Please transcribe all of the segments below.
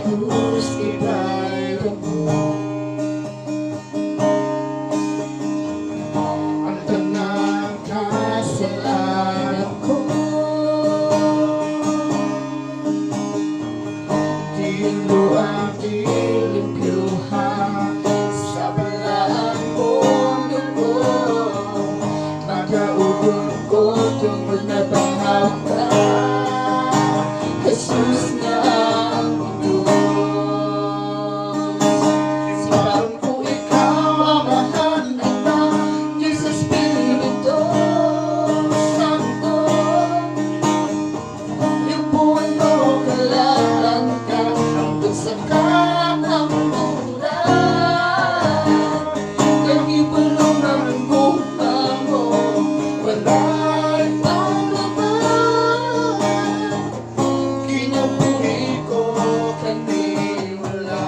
Diyos ibayo mo. Ang tanang kasalanan ko, di luang dilimpyuhan sa balaan mong dugo. Magkaugon ko tungkol na bangaw ka, Jesus na ang Diyos. Siparon ko ikaw, Amahan, Anak, Diyos, Espiritu Santo. Yubuan mo, kalaban ka, hanggang sa kahamulan. Kahibulong ang bunga mo, wala'y paglaban. Kinabuhi ko kaniwala.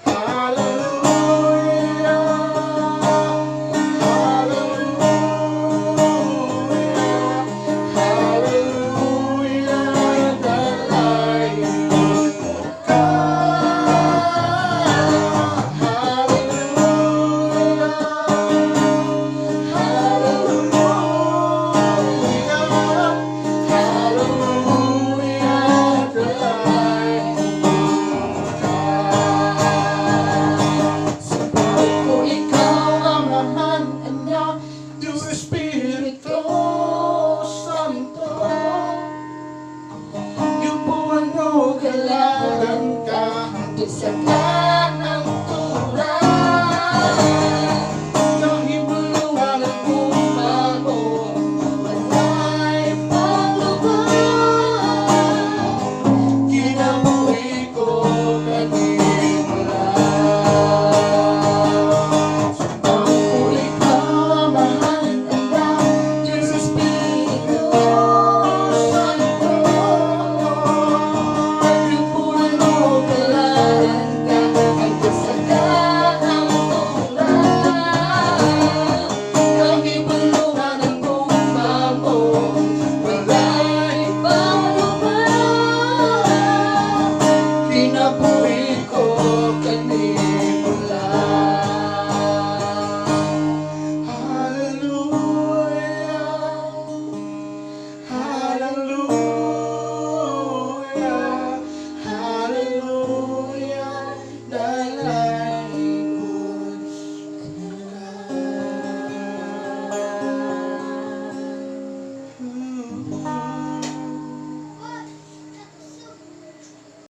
Hallelujah, hallelujah, hallelujah, dalayan ka. Espiritu Santo, yubuan mo, kalaban ka, hanggang sa kanan.